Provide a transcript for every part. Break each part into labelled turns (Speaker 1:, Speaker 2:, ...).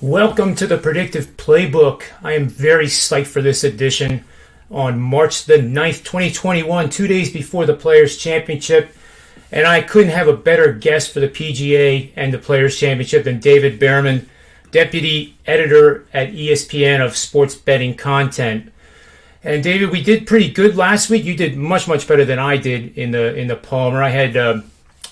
Speaker 1: Welcome to the Predictive Playbook. I am very psyched for this edition on March the 9th, 2021, 2 days before the Players' Championship. And I couldn't have a better guest for the PGA and the Players' Championship than David Bearman, Deputy Editor at ESPN of Sports Betting Content. And David, we did pretty good last week. You did much better than I did in the Palmer. I had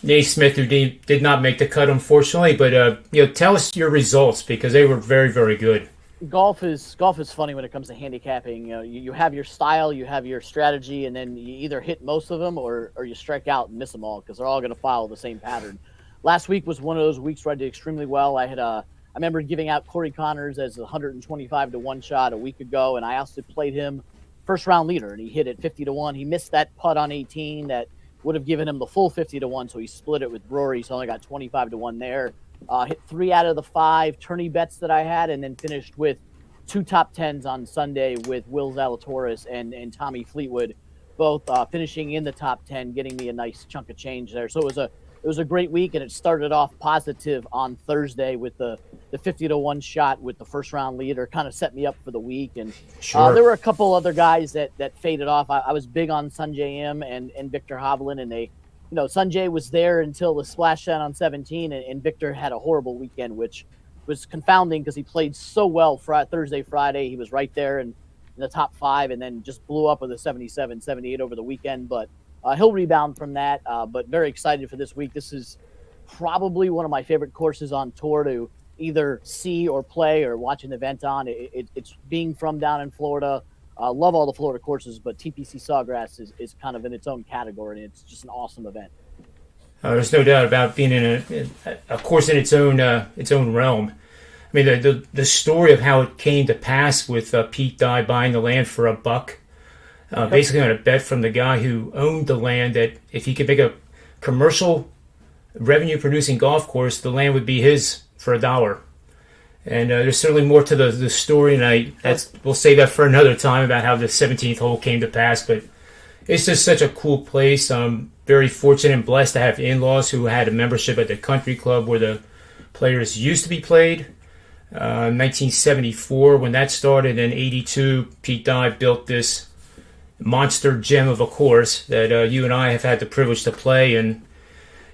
Speaker 1: Naismith, who did not make the cut, unfortunately. But tell us your results because they were very good.
Speaker 2: Golf is funny when it comes to handicapping. You have your style, you have your strategy, and then you either hit most of them or you strike out and miss them all because they're all going to follow the same pattern. Last week was one of those weeks where I did extremely well. I remember giving out Corey Connors as a 125 to 1 shot a week ago, and I also played him first round leader, and he hit it 50 to 1. He missed that putt on 18 that would have given him the full 50 to 1, so he split it with Rory, so only got 25 to 1 there. Hit 3 out of the 5 tourney bets that I had, and then finished with 2 top 10s on Sunday with Will Zalatoris and Tommy Fleetwood, both finishing in the top 10, getting me a nice chunk of change there. So it was a great week, and it started off positive on Thursday with the 50 to 1 shot with the first round leader, kind of set me up for the week. And
Speaker 1: Sure.
Speaker 2: There were a couple other guys that faded off. I was big on Sanjay M and Victor Hovland, and they, Sanjay was there until the splashdown on 17, and Victor had a horrible weekend, which was confounding because he played so well Thursday, Friday. He was right there in the top 5, and then just blew up with a 77, 78 over the weekend. But he'll rebound from that, but very excited for this week. This is probably one of my favorite courses on tour to either see or play or watch an event on. It's being from down in Florida. Love all the Florida courses, but TPC Sawgrass is kind of in its own category, and it's just an awesome event.
Speaker 1: There's no doubt about being in a course in its own realm. I mean, the story of how it came to pass with Pete Dye buying the land for $1, basically on a bet from the guy who owned the land that if he could make a commercial revenue-producing golf course, the land would be his for $1. And there's certainly more to the story, and we'll save that for another time about how the 17th hole came to pass. But it's just such a cool place. I'm very fortunate and blessed to have in-laws who had a membership at the country club where the Players used to be played. 1974 when that started, and 82 Pete Dye built this monster gem of a course that you and I have had the privilege to play. And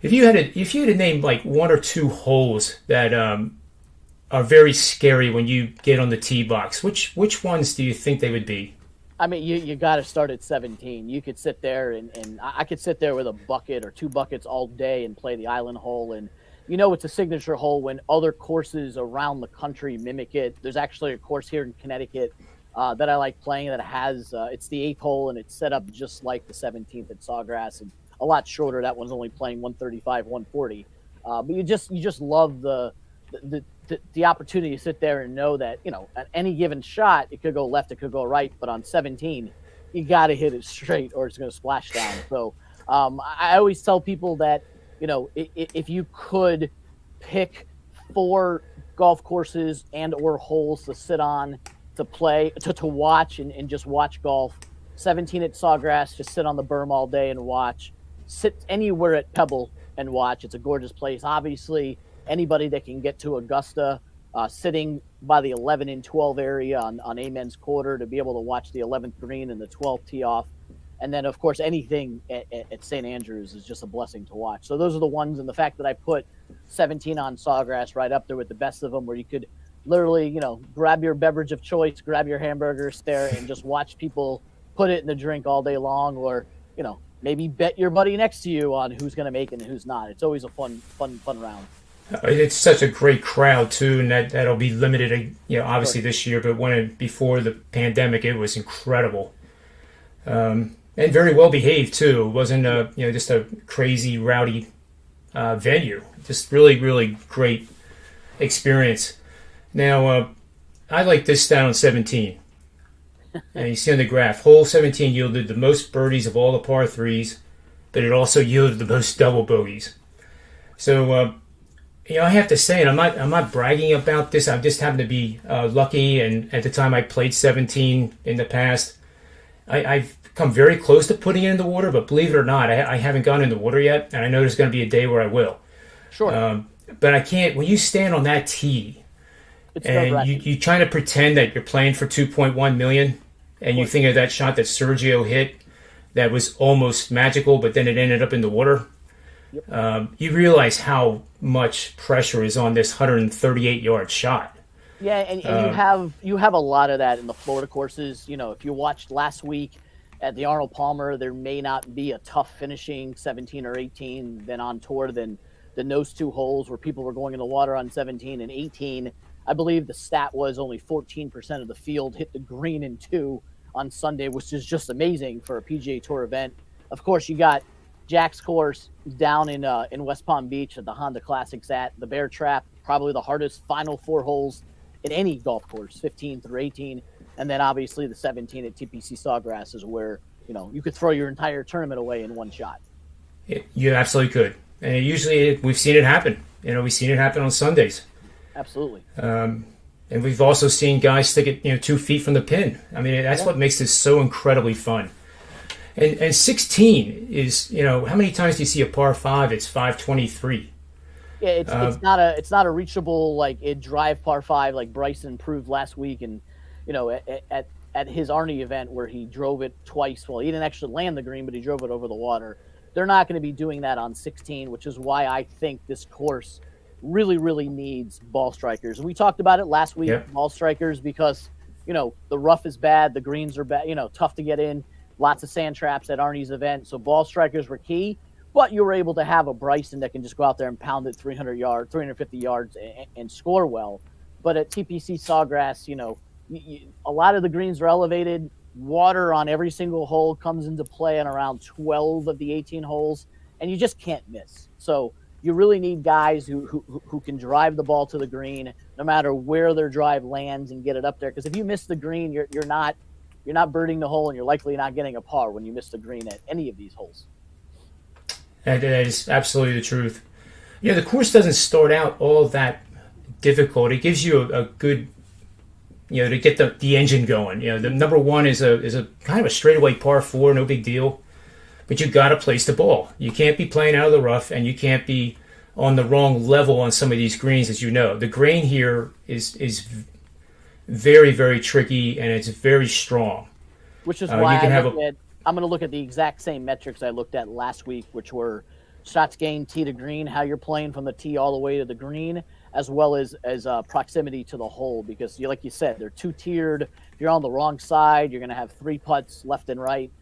Speaker 1: if you had to name like 1 or 2 holes that are very scary when you get on the tee box, which ones do you think they would be?
Speaker 2: I mean, you got to start at 17. You could sit there and I could sit there with a bucket or 2 buckets all day and play the island hole. And it's a signature hole when other courses around the country mimic it. There's actually a course here in Connecticut that I like playing that has it's the 8th hole, and it's set up just like the 17th at Sawgrass, and a lot shorter. That one's only playing 135, 140. But you just love the opportunity to sit there and know that, at any given shot, it could go left, it could go right, but on 17, you got to hit it straight or it's going to splash down. So I always tell people that, if you could pick 4 golf courses and or holes to sit on, to play, to watch and just watch golf, 17 at Sawgrass, just sit on the berm all day and watch. Sit anywhere at Pebble and watch. It's a gorgeous place. Obviously, anybody that can get to Augusta, sitting by the 11 and 12 area on Amen's Quarter to be able to watch the 11th green and the 12th tee off. And then, of course, anything at St. Andrews is just a blessing to watch. So those are the ones, and the fact that I put 17 on Sawgrass right up there with the best of them, where you could literally, grab your beverage of choice, grab your hamburgers there, and just watch people put it in the drink all day long, or, maybe bet your buddy next to you on who's going to make it and who's not. It's always a fun round.
Speaker 1: It's such a great crowd too, and that'll be limited, obviously this year. But before the pandemic, it was incredible, and very well behaved too. It wasn't just a crazy rowdy venue. Just really great experience. Now, I like this stat on 17. And you see on the graph, hole 17 yielded the most birdies of all the par 3s, but it also yielded the most double bogeys. So, I have to say, and I'm not bragging about this. I just happen to be lucky, and at the time I played 17 in the past, I've come very close to putting it in the water, but believe it or not, I haven't gone in the water yet, and I know there's going to be a day where I will.
Speaker 2: Sure.
Speaker 1: But I can't, when you stand on that tee,
Speaker 2: It's
Speaker 1: and
Speaker 2: nerve-wracking.
Speaker 1: you trying to pretend that you're playing for 2.1 million, and you think of that shot that Sergio hit that was almost magical, but then it ended up in the water.
Speaker 2: Yep.
Speaker 1: You realize how much pressure is on this 138-yard shot.
Speaker 2: Yeah, and you have a lot of that in the Florida courses. You know, if you watched last week at the Arnold Palmer, there may not be a tough finishing 17 or 18 than on tour than those two holes where people were going in the water on 17 and 18. I believe the stat was only 14% of the field hit the green in two on Sunday, which is just amazing for a PGA Tour event. Of course, you got Jack's course down in West Palm Beach at the Honda Classics at the Bear Trap, probably the hardest final four holes in any golf course, 15 through 18. And then obviously the 17 at TPC Sawgrass is where, you know, you could throw your entire tournament away in one shot.
Speaker 1: You absolutely could. And usually we've seen it happen. You know, we've seen it happen on Sundays.
Speaker 2: Absolutely.
Speaker 1: And we've also seen guys stick it, 2 feet from the pin. I mean, that's what makes this so incredibly fun. And 16 is, how many times do you see a par 5? It's 523.
Speaker 2: Yeah, it's not a reachable drive par 5 like Bryson proved last week, and at his Arnie event where he drove it twice. Well, he didn't actually land the green, but he drove it over the water. They're not going to be doing that on 16, which is why I think this course really, really needs ball strikers. And we talked about it last week, ball strikers, because, the rough is bad, the greens are bad, tough to get in, lots of sand traps at Arnie's event. So ball strikers were key, but you were able to have a Bryson that can just go out there and pound it 350 yards and score well. But at TPC Sawgrass, a lot of the greens are elevated. Water on every single hole comes into play on around 12 of the 18 holes, and you just can't miss. So you really need guys who can drive the ball to the green, no matter where their drive lands, and get it up there. Because if you miss the green, you're not birding the hole, and you're likely not getting a par when you miss the green at any of these holes.
Speaker 1: That is absolutely the truth. The course doesn't start out all that difficult. It gives you a good, to get the engine going. The number one is a kind of a straightaway par 4, no big deal. But you got to place the ball. You can't be playing out of the rough, and you can't be on the wrong level on some of these greens, as you know. The grain here is very, very tricky, and it's very strong.
Speaker 2: Which is why I'm going to look at the exact same metrics I looked at last week, which were shots gained tee to green, how you're playing from the tee all the way to the green, as well as proximity to the hole. Because, like you said, they're two-tiered. If you're on the wrong side, you're going to have 3 putts left and right.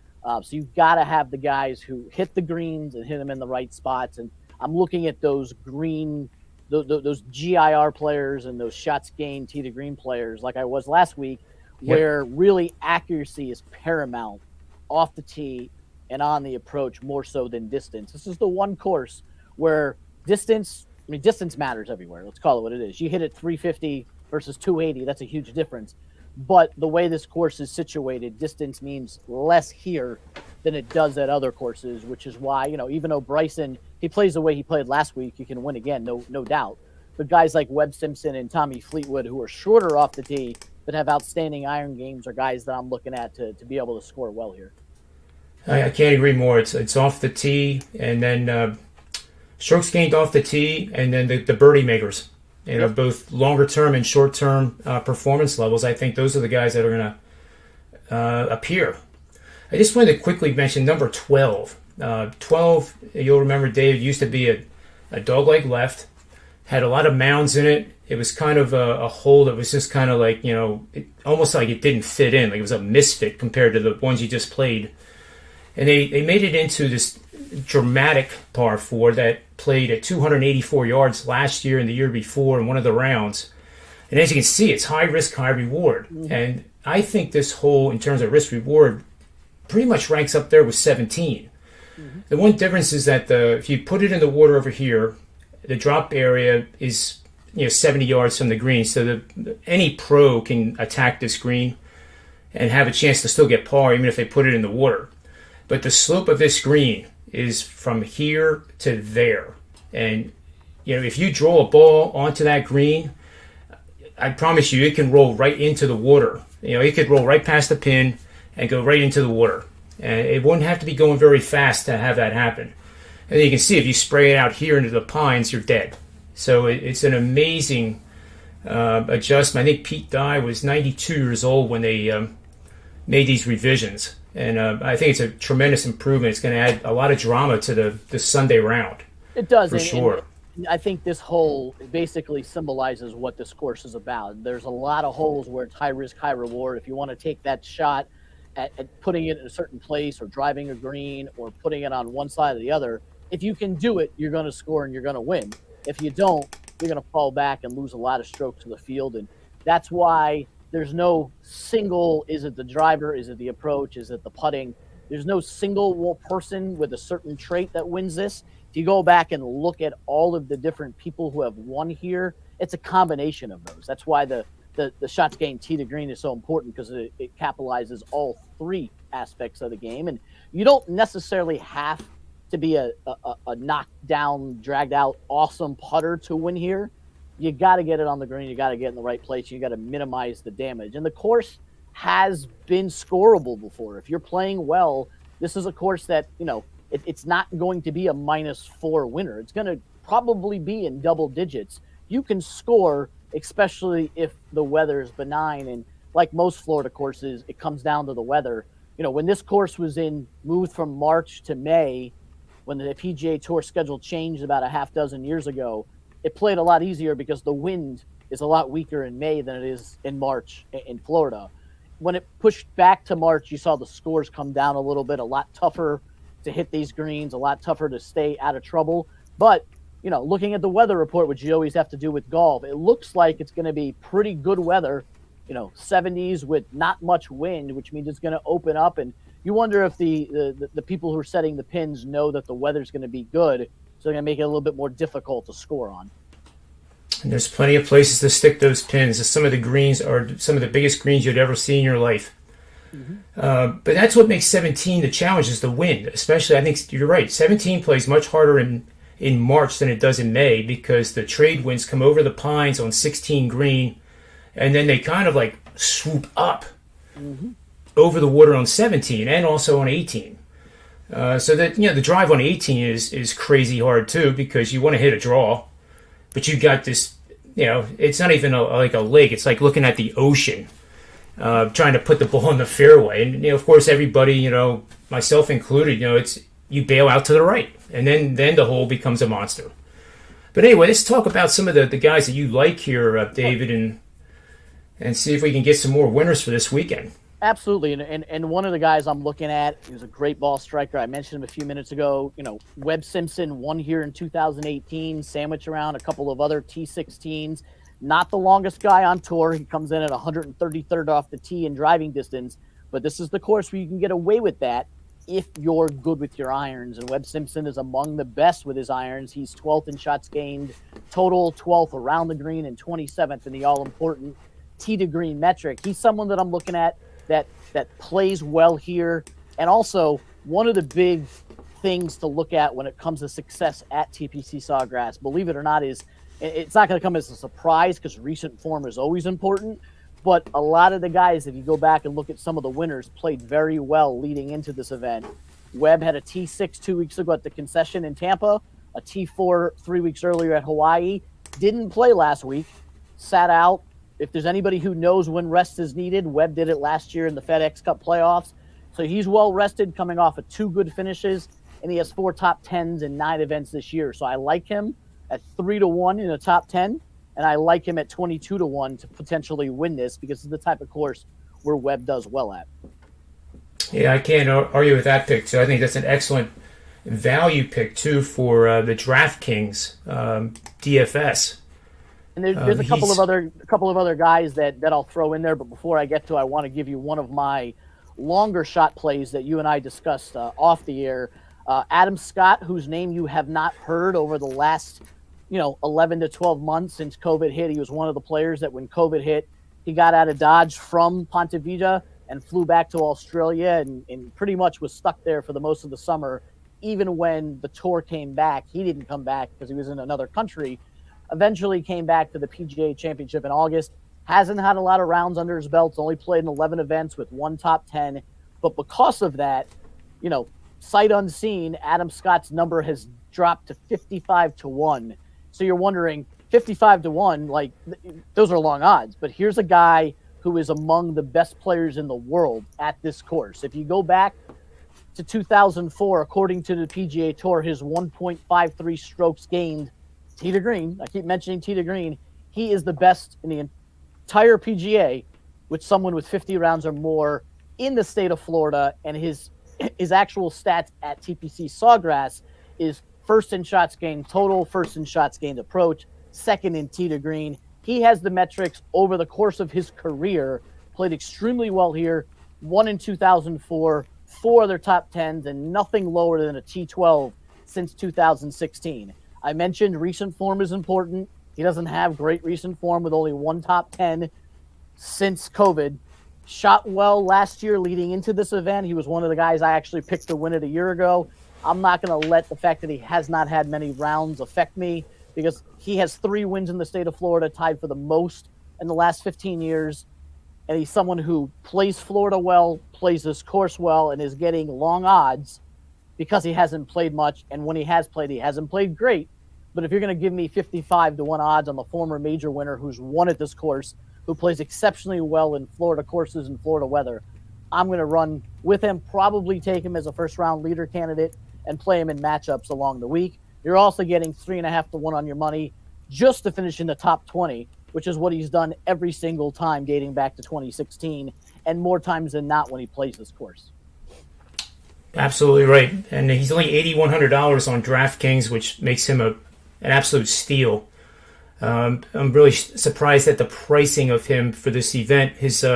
Speaker 2: So you've got to have the guys who hit the greens and hit them in the right spots. And I'm looking at those those GIR players and those shots gained tee to green players, like I was last week, where really accuracy is paramount off the tee and on the approach more so than distance. This is the one course where distance matters everywhere. Let's call it what it is. You hit it 350 versus 280. That's a huge difference. But the way this course is situated, distance means less here than it does at other courses, which is why, even though Bryson, he plays the way he played last week, he can win again, no doubt. But guys like Webb Simpson and Tommy Fleetwood, who are shorter off the tee but have outstanding iron games, are guys that I'm looking at to be able to score well here.
Speaker 1: I can't agree more. It's off the tee, and then strokes gained off the tee, and then the birdie makers. Both longer-term and short-term performance levels. I think those are the guys that are going to appear. I just wanted to quickly mention number 12. 12, you'll remember, Dave, used to be a dog-leg left, had a lot of mounds in it. It was kind of a hole that was just kind of like, almost like it didn't fit in. Like it was a misfit compared to the ones you just played. And they made it into this dramatic par 4 that played at 284 yards last year and the year before in one of the rounds. And as you can see, it's high risk, high reward. Mm-hmm. And I think this hole, in terms of risk reward, pretty much ranks up there with 17. Mm-hmm. The one difference is that if you put it in the water over here, the drop area is 70 yards from the green. So any pro can attack this green and have a chance to still get par even if they put it in the water. But the slope of this green is from here to there. And, if you draw a ball onto that green, I promise you, it can roll right into the water. It could roll right past the pin and go right into the water. And it wouldn't have to be going very fast to have that happen. And then you can see if you spray it out here into the pines, you're dead. So it's an amazing adjustment. I think Pete Dye was 92 years old when they made these revisions, and I think it's a tremendous improvement. It's going to add a lot of drama to the Sunday round.
Speaker 2: It does,
Speaker 1: for sure.
Speaker 2: And I think this hole basically symbolizes what this course is about. There's a lot of holes where it's high risk, high reward. If you want to take that shot at putting it in a certain place or driving a green or putting it on one side or the other, if you can do it, you're going to score and you're going to win. If you don't, you're going to fall back and lose a lot of strokes to the field. And that's why there's no single, is it the driver, is it the approach, is it the putting? There's no single person with a certain trait that wins this. If you go back and look at all of the different people who have won here, it's a combination of those. That's why the shots gained tee to green is so important, because it capitalizes all three aspects of the game. And you don't necessarily have to be a knocked down, dragged out, awesome putter to win here. You got to get it on the green. You got to get in the right place. You got to minimize the damage. And the course has been scoreable before. If you're playing well, this is a course that, it's not going to be a -4 winner. It's going to probably be in double digits. You can score, especially if the weather is benign. And like most Florida courses, it comes down to the weather. When this course was moved from March to May, when the PGA Tour schedule changed about a half dozen years ago, it played a lot easier because the wind is a lot weaker in May than it is in March in Florida. When it pushed back to March, you saw the scores come down a little bit, a lot tougher to hit these greens, a lot tougher to stay out of trouble. But, looking at the weather report, which you always have to do with golf, it looks like it's going to be pretty good weather, 70s with not much wind, which means it's going to open up. And you wonder if the people who are setting the pins know that the weather's going to be good, so they're going to make it a little bit more difficult to score on.
Speaker 1: And there's plenty of places to stick those pins. Some of the greens are some of the biggest greens you'd ever see in your life. Mm-hmm. But that's what makes 17 the challenge, is the wind. Especially, I think you're right, 17 plays much harder in March than it does in May, because the trade winds come over the pines on 16 green, and then they kind of like swoop up over the water on 17 and also on 18. So that, the drive on 18 is crazy hard too, because you want to hit a draw, but you got this, it's not even like a lake. It's like looking at the ocean, trying to put the ball in the fairway. And, of course, everybody, myself included, it's you bail out to the right, and then the hole becomes a monster. But anyway, let's talk about some of the guys that you like here, David, and see if we can get some more winners for this weekend.
Speaker 2: Absolutely. And one of the guys I'm looking at, he was a great ball striker. I mentioned him a few minutes ago. Webb Simpson won here in 2018, sandwich around a couple of other T16s. Not the longest guy on tour. He comes in at 133rd off the tee in driving distance. But this is the course where you can get away with that if you're good with your irons. And Webb Simpson is among the best with his irons. He's 12th in shots gained total, 12th around the green, and 27th in the all-important tee to green metric. He's someone that I'm looking at that plays well here. And also, one of the big things to look at when it comes to success at TPC Sawgrass, believe it or not, is it's not going to come as a surprise, because recent form is always important. But a lot of the guys, if you go back and look at some of the winners, played very well leading into this event. Webb had a T6 2 weeks ago at the concession in Tampa, a T4 3 weeks earlier at Hawaii. Didn't play last week, sat out. If there's anybody who knows when rest is needed, Webb did it last year in the FedEx Cup playoffs. So he's well rested, coming off of 2 good finishes, and he has 4 top 10s in 9 events this year. So I like him at 3-1 in the top 10, and I like him at 22-1 to potentially win this, because it's the type of course where Webb does well at.
Speaker 1: Yeah, I can't argue with that pick. So I think that's an excellent value pick too for the DraftKings DFS.
Speaker 2: And there's a couple of other guys that I'll throw in there. But before I get to, I want to give you one of my longer shot plays that you and I discussed off the air. Adam Scott, whose name you have not heard over the last 11 to 12 months since COVID hit. He was one of the players that when COVID hit, he got out of Dodge from Ponte Vedra and flew back to Australia and pretty much was stuck there for the most of the summer. Even when the tour came back, he didn't come back because he was in another country. Eventually came back to the PGA Championship in August. Hasn't had a lot of rounds under his belt. Only played in 11 events with 1 top 10. But because of that, sight unseen, Adam Scott's number has dropped to 55-1. So you're wondering, 55 to 1, like those are long odds. But here's a guy who is among the best players in the world at this course. If you go back to 2004, according to the PGA Tour, his 1.53 strokes gained tee to green. I keep mentioning tee to green. He is the best in the entire PGA with someone with 50 rounds or more in the state of Florida, and his actual stats at TPC Sawgrass is first in shots gained total, first in shots gained approach, second in tee to green. He has the metrics over the course of his career, played extremely well here, won in 2004, 4 other top 10s, and nothing lower than a T12 since 2016. I mentioned recent form is important. He doesn't have great recent form with only 1 top 10 since COVID. Shot well last year leading into this event. He was one of the guys I actually picked to win it a year ago. I'm not going to let the fact that he has not had many rounds affect me, because he has 3 wins in the state of Florida, tied for the most in the last 15 years. And he's someone who plays Florida well, plays this course well, and is getting long odds because he hasn't played much. And when he has played, he hasn't played great. But if you're going to give me 55 to 1 odds on the former major winner who's won at this course, who plays exceptionally well in Florida courses and Florida weather, I'm going to run with him, probably take him as a first-round leader candidate, and play him in matchups along the week. You're also getting 3.5 to 1 on your money just to finish in the top 20, which is what he's done every single time dating back to 2016, and more times than not when he plays this course.
Speaker 1: Absolutely right. And he's only $8,100 on DraftKings, which makes him an absolute steal. I'm really surprised at the pricing of him for this event. His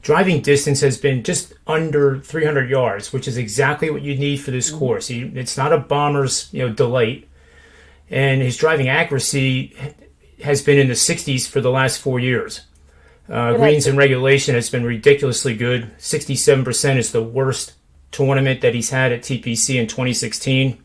Speaker 1: driving distance has been just under 300 yards, which is exactly what you need for this course. It's not a bomber's delight. And his driving accuracy has been in the 60s for the last 4 years. Greens in regulation has been ridiculously good. 67% is the worst tournament that he's had at TPC in 2016.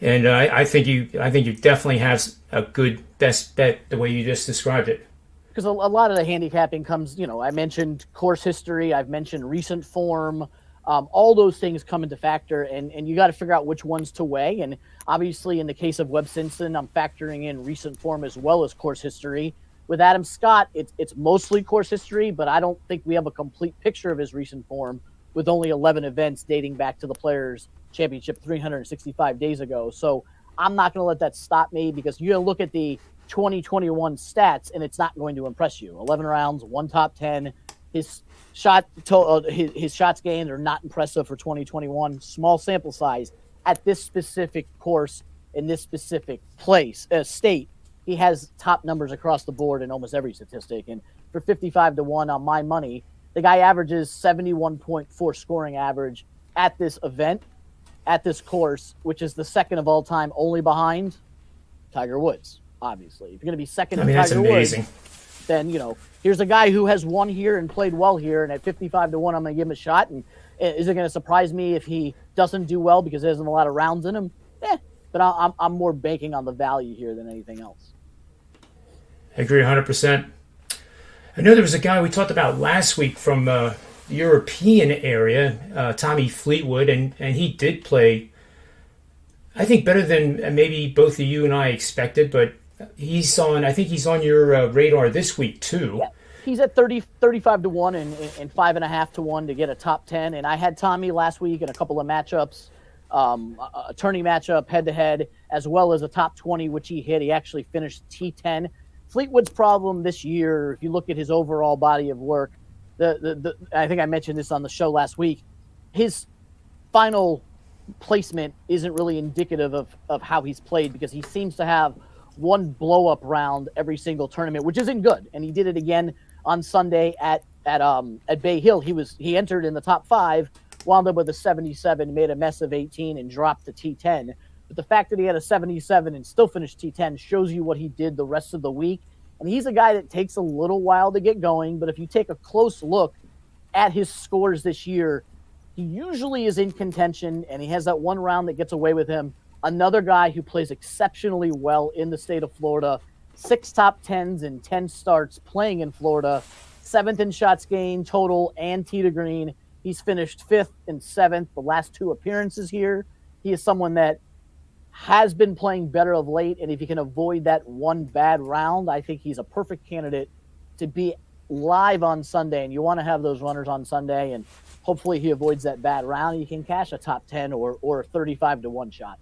Speaker 1: And I think you definitely have a good best bet the way you just described it.
Speaker 2: Because a lot of the handicapping comes, I mentioned course history, I've mentioned recent form, all those things come into factor, and you got to figure out which ones to weigh. And obviously, in the case of Webb Simpson, I'm factoring in recent form as well as course history. With Adam Scott, it's mostly course history, but I don't think we have a complete picture of his recent form with only 11 events dating back to the Players' Championship 365 days ago. So I'm not going to let that stop me, because you're going to look at the 2021 stats and it's not going to impress you. 11 rounds, 1 top 10. His shots gained are not impressive for 2021. Small sample size at this specific course in this specific state. He has top numbers across the board in almost every statistic. And for 55 to 1 on my money, the guy averages 71.4 scoring average at this event, at this course, which is the second of all time, only behind Tiger Woods. Obviously, if you're going to be second to Tiger Woods, then here's a guy who has won here and played well here, and at 55 to 1, I'm going to give him a shot. And is it going to surprise me if he doesn't do well because there's a lot of rounds in him? But I'm more banking on the value here than anything else.
Speaker 1: I agree 100%. I know there was a guy we talked about last week from the European area, Tommy Fleetwood, and he did play, I think, better than maybe both of you and I expected, but I think he's on your radar this week too.
Speaker 2: Yeah. He's at 35 to 1 and 5.5 to 1 to get a top 10. And I had Tommy last week in a couple of matchups, a tourney matchup head to head, as well as a top 20, which he hit. He actually finished T10. Fleetwood's problem this year, if you look at his overall body of work, I think I mentioned this on the show last week, his final placement isn't really indicative of how he's played, because he seems to have one blow-up round every single tournament, which isn't good. And he did it again on Sunday at Bay Hill. He entered in the top 5, wound up with a 77, made a mess of 18, and dropped to T10. But the fact that he had a 77 and still finished T10 shows you what he did the rest of the week. And he's a guy that takes a little while to get going, but if you take a close look at his scores this year, he usually is in contention, and he has that one round that gets away with him. Another guy who plays exceptionally well in the state of Florida, 6 top 10s and 10 starts playing in Florida, 7th in shots gained total and tee to green. He's finished 5th and 7th the last 2 appearances here. He is someone that has been playing better of late, and if he can avoid that one bad round, I think he's a perfect candidate to be live on Sunday. And you want to have those runners on Sunday, and hopefully he avoids that bad round. You can cash a top 10 or 35 to 1 shot.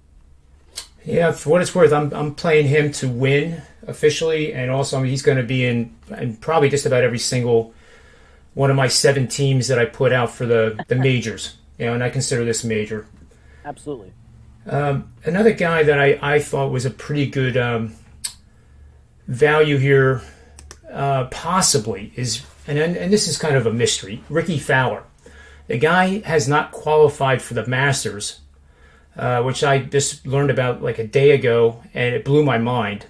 Speaker 1: Yeah, for what it's worth, I'm playing him to win officially, and also he's going to be in probably just about every single one of my 7 teams that I put out for the majors. And I consider this major.
Speaker 2: Absolutely.
Speaker 1: Another guy that I thought was a pretty good value here, possibly, is, and this is kind of a mystery, Ricky Fowler. The guy has not qualified for the Masters, which I just learned about like a day ago, and it blew my mind.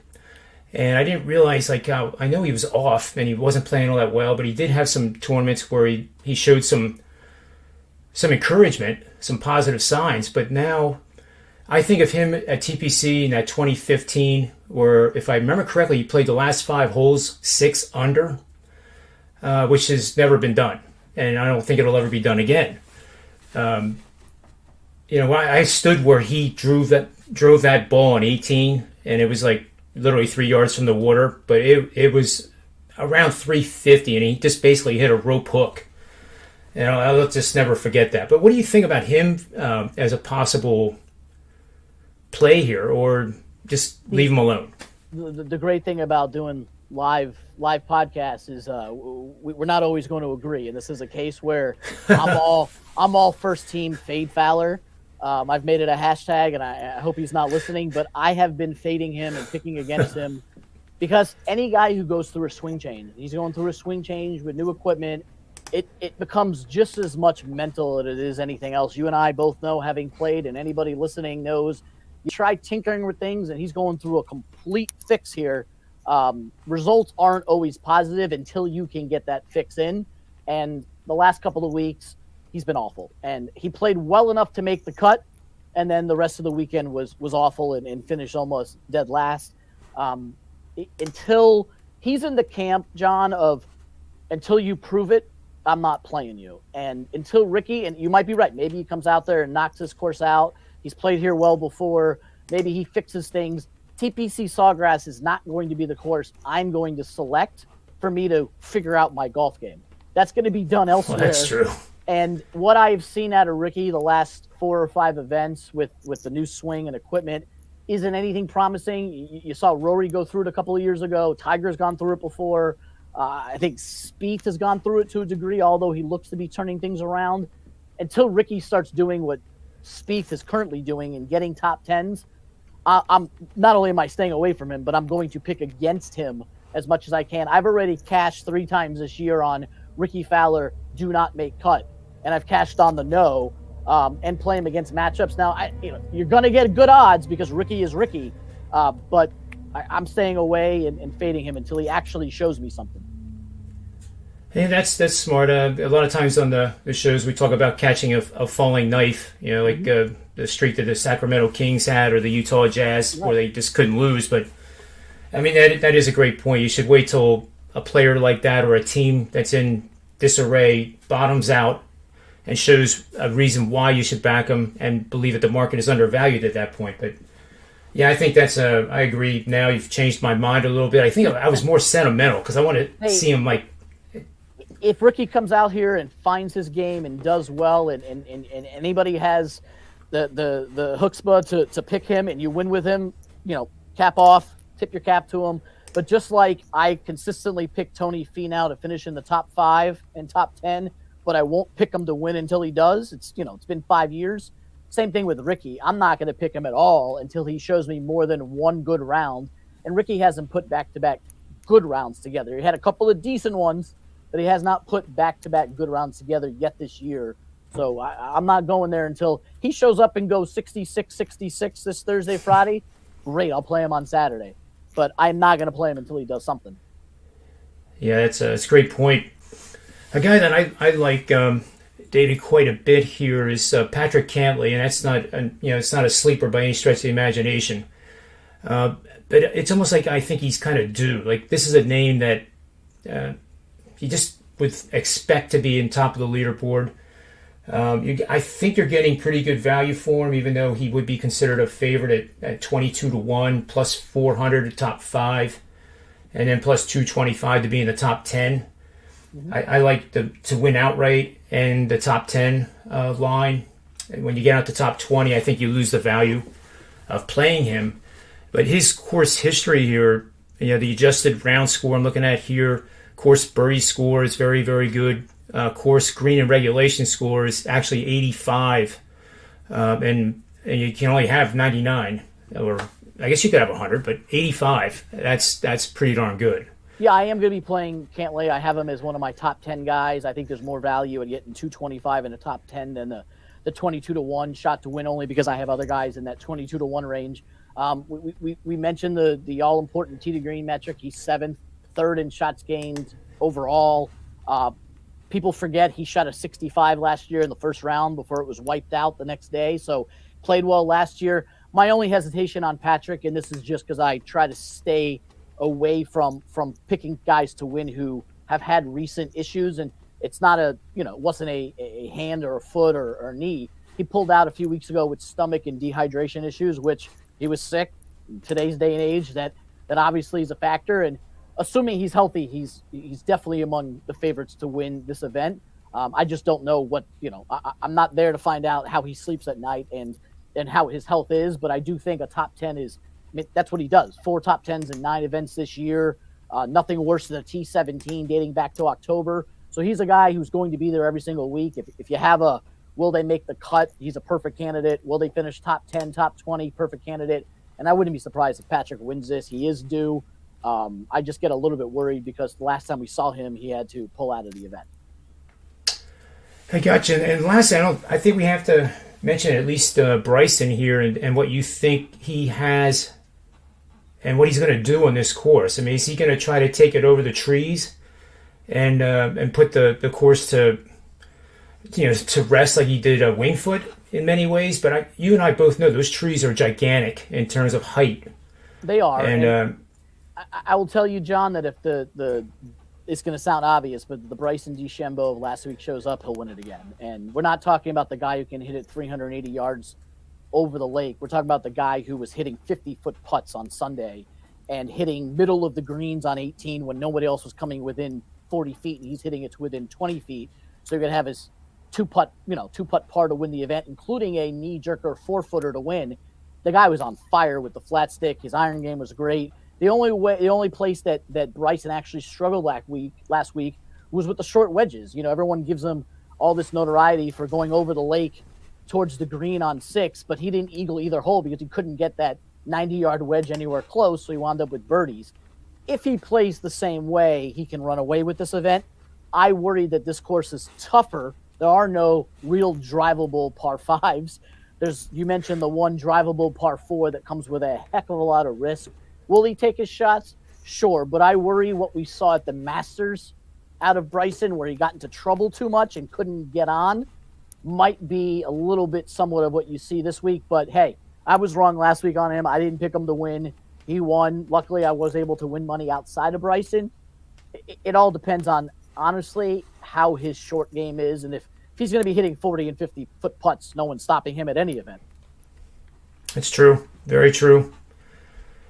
Speaker 1: And I didn't realize, like, how, I know he was off and he wasn't playing all that well, but he did have some tournaments where he showed some encouragement, some positive signs. But now I think of him at TPC in that 2015, where, if I remember correctly, he played the last 5 holes 6 under, which has never been done. And I don't think it'll ever be done again. I stood where he drove that ball on 18, and it was like literally 3 yards from the water, but it was around 350, and he just basically hit a rope hook. And I'll just never forget that. But what do you think about him as a possible play here, or just leave him alone?
Speaker 2: The great thing about doing live podcasts is we're not always going to agree, and this is a case where I'm all first team fade Fowler. I've made it a hashtag, and I hope he's not listening, but I have been fading him and picking against him because any guy who goes through a swing change, he's going through a swing change with new equipment, it becomes just as much mental as it is anything else. You and I both know, having played, and anybody listening knows, you try tinkering with things, and he's going through a complete fix here. Results aren't always positive until you can get that fix in. And the last couple of weeks, he's been awful. And he played well enough to make the cut, and then the rest of the weekend was awful and finished almost dead last. Until he's in the camp, John, of until you prove it, I'm not playing you. And until Ricky, and you might be right, maybe he comes out there and knocks his course out. He's played here well before. Maybe he fixes things. TPC Sawgrass is not going to be the course I'm going to select for me to figure out my golf game. That's going to be done elsewhere.
Speaker 1: Well, that's true.
Speaker 2: And what I've seen out of Ricky the last 4 or 5 events with the new swing and equipment isn't anything promising. You saw Rory go through it a couple of years ago. Tiger's gone through it before. I think Spieth has gone through it to a degree, although he looks to be turning things around. Until Ricky starts doing what Spieth is currently doing and getting top 10s, I'm not only am I staying away from him, but I'm going to pick against him as much as I can. I've already cashed 3 times this year on Ricky Fowler, do not make cut, and I've cashed on the no, and play him against matchups. Now, you're going to get good odds because Ricky is Ricky, but I'm staying away and fading him until he actually shows me something.
Speaker 1: Hey, that's smart. A lot of times on the shows we talk about catching a falling knife, like the streak that the Sacramento Kings had or the Utah Jazz, where they just couldn't lose. But, I mean, that is a great point. You should wait till a player like that or a team that's in disarray bottoms out and shows a reason why you should back them and believe that the market is undervalued at that point. But, yeah, I think I agree. Now you've changed my mind a little bit. I think I was more sentimental because I want to see him like.
Speaker 2: If Ricky comes out here and finds his game and does well, and anybody has the chutzpah to pick him and you win with him, cap off, tip your cap to him. But just like I consistently pick Tony Finau to finish in the top 5 and top 10, but I won't pick him to win until he does. It's been 5 years. Same thing with Ricky. I'm not going to pick him at all until he shows me more than one good round. And Ricky hasn't put back-to-back good rounds together. He had a couple of decent ones, but he has not put back-to-back good rounds together yet this year. So I'm not going there until he shows up and goes 66-66 this Thursday, Friday. Great, I'll play him on Saturday. But I'm not going to play him until he does something. Yeah,
Speaker 1: it's a great point. A guy that I like dated quite a bit here is Patrick Cantley, and that's not it's not a sleeper by any stretch of the imagination. But it's almost like I think he's kind of due. Like, this is a name that you just would expect to be in top of the leaderboard. I think you're getting pretty good value for him, even though he would be considered a favorite at 22-1, plus 400 to top 5, and then plus 225 to be in the top 10. I like to win outright and the top 10 line. And when you get out to top 20, I think you lose the value of playing him. But his course history here, the adjusted round score I'm looking at here, course birdie score is very, very good. Course green and regulation score is actually 85. And you can only have 99, or I guess you could have 100, but 85, that's pretty darn good.
Speaker 2: Yeah, I am going to be playing Cantley. I have him as one of my top 10 guys. I think there's more value in getting 225 in the top 10 than the 22-1 shot to win, only because I have other guys in that 22-1 range. We mentioned the all-important tee to green metric. He's 7th, 3rd in shots gained overall. People forget he shot a 65 last year in the first round before it was wiped out the next day. So played well last year. My only hesitation on Patrick, and this is just because I try to stay away from picking guys to win who have had recent issues, and it's not wasn't a hand or a foot or knee. He pulled out a few weeks ago with stomach and dehydration issues, which he was sick. In today's day and age, that obviously is a factor. And assuming he's healthy, he's definitely among the favorites to win this event. I just don't know what I'm not there to find out how he sleeps at night and how his health is, but I do think a top 10 is. That's what he does. 4 top 10s in 9 events this year. Nothing worse than a T17 dating back to October. So he's a guy who's going to be there every single week. If you have will they make the cut? He's a perfect candidate. Will they finish top 10, top 20? Perfect candidate. And I wouldn't be surprised if Patrick wins this. He is due. I just get a little bit worried because the last time we saw him, he had to pull out of the event.
Speaker 1: I got you. And lastly, I think we have to mention at least Bryson here and what you think he has and what he's going to do on this course. I mean, is he going to try to take it over the trees and put the course to rest like he did Winged Foot in many ways? But you and I both know those trees are gigantic in terms of height.
Speaker 2: They are.
Speaker 1: And
Speaker 2: I will tell you, John, that if the it's going to sound obvious, but the Bryson DeChambeau of last week shows up, he'll win it again. And we're not talking about the guy who can hit it 380 yards over the lake. We're talking about the guy who was hitting 50-foot putts on Sunday and hitting middle of the greens on 18 when nobody else was coming within 40 feet, and he's hitting it to within 20 feet. So you're going to have his two-putt par to win the event, including a knee-jerker 4-footer to win. The guy was on fire with the flat stick. His iron game was great. The only place that Bryson actually struggled last week was with the short wedges. Everyone gives him all this notoriety for going over the lake towards the green on 6, but he didn't eagle either hole because he couldn't get that 90-yard wedge anywhere close, so he wound up with birdies. If he plays the same way, he can run away with this event. I worry that this course is tougher. There are no real drivable par 5s. You mentioned the one drivable par 4 that comes with a heck of a lot of risk. Will he take his shots? Sure, but I worry what we saw at the Masters out of Bryson, where he got into trouble too much and couldn't get on, might be a little bit somewhat of what you see this week. But hey, I was wrong last week on him. I didn't pick him to win. He won. Luckily, I was able to win money outside of Bryson. It all depends on, honestly, how his short game is. And if he's going to be hitting 40 and 50-foot putts, no one's stopping him at any event.
Speaker 1: It's true. Very true.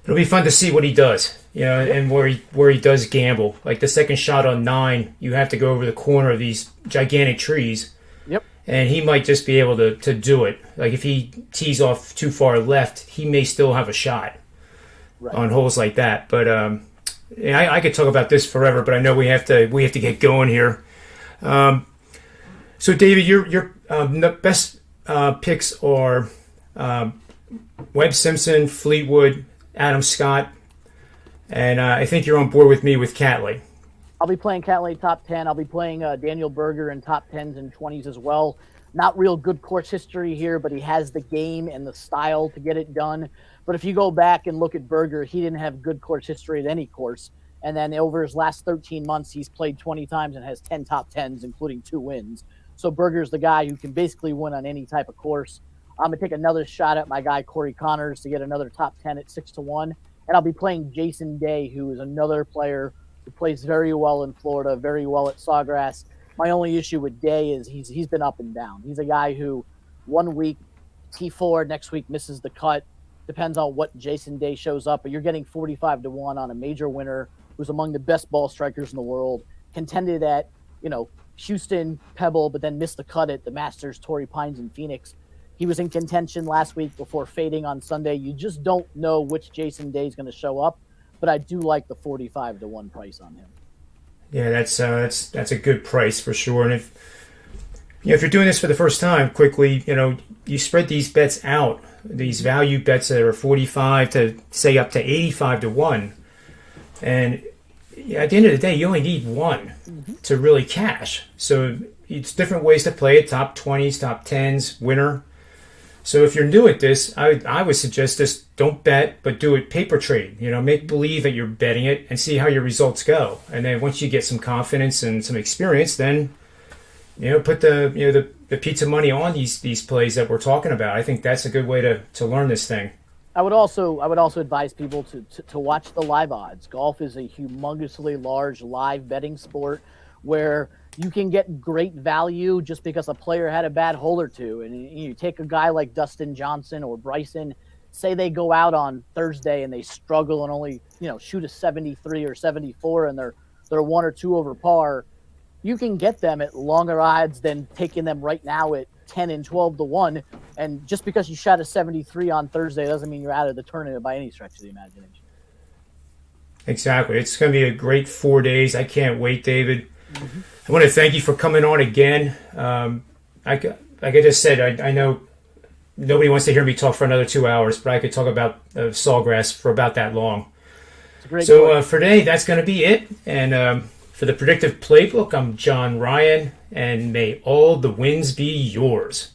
Speaker 1: It'll be fun to see what he does, and where he does gamble. Like the second shot on 9, you have to go over the corner of these gigantic trees.
Speaker 2: Yep. And
Speaker 1: he might just be able to do it. Like if he tees off too far left, he may still have a shot on holes like that. But I could talk about this forever, but I know we have to get going here. So David, your best picks are Webb Simpson, Fleetwood, Adam Scott, and I think you're on board with me with Cantley.
Speaker 2: I'll be playing Cantley top 10. I'll be playing Daniel Berger in top 10s and 20s as well. Not real good course history here, but he has the game and the style to get it done. But if you go back and look at Berger, he didn't have good course history at any course. And then over his last 13 months, he's played 20 times and has 10 top 10s, including 2 wins. So Berger's the guy who can basically win on any type of course. I'm going to take another shot at my guy, Corey Connors, to get another top 10 at 6-1. And I'll be playing Jason Day, who is another player who plays very well in Florida, very well at Sawgrass. My only issue with Day is he's been up and down. He's a guy who 1 week T4, next week misses the cut. Depends on what Jason Day shows up, but you're getting 45-1 on a major winner who's among the best ball strikers in the world, contended at, Houston, Pebble, but then missed the cut at the Masters, Torrey Pines, and Phoenix. He was in contention last week before fading on Sunday. You just don't know which Jason Day is going to show up, but I do like the 45-1 price on him.
Speaker 1: Yeah, that's a good price for sure. And if you're doing this for the first time, quickly, you spread these bets out, these value bets that are 45 to say up to 85-1, and at the end of the day, you only need one to really cash. So it's different ways to play it: top 20s, top 10s, winner. So if you're new at this, I would suggest just don't bet, but do it paper trade. Make believe that you're betting it and see how your results go. And then once you get some confidence and some experience, then put the pizza money on these plays that we're talking about. I think that's a good way to learn this thing.
Speaker 2: I would also advise people to watch the live odds. Golf is a humongously large live betting sport where you can get great value just because a player had a bad hole or two. And you take a guy like Dustin Johnson or Bryson, say they go out on Thursday and they struggle and only shoot a 73 or 74 and they're 1 or 2 over par. You can get them at longer odds than taking them right now at 10 and 12-1. And just because you shot a 73 on Thursday doesn't mean you're out of the tournament by any stretch of the imagination.
Speaker 1: Exactly. It's going to be a great 4 days. I can't wait, David. Mm-hmm. I want to thank you for coming on again. Like I just said, I know nobody wants to hear me talk for another 2 hours, but I could talk about Sawgrass for about that long. So for today, that's going to be it. And for the Predictive Playbook, I'm John Ryan, and may all the wins be yours.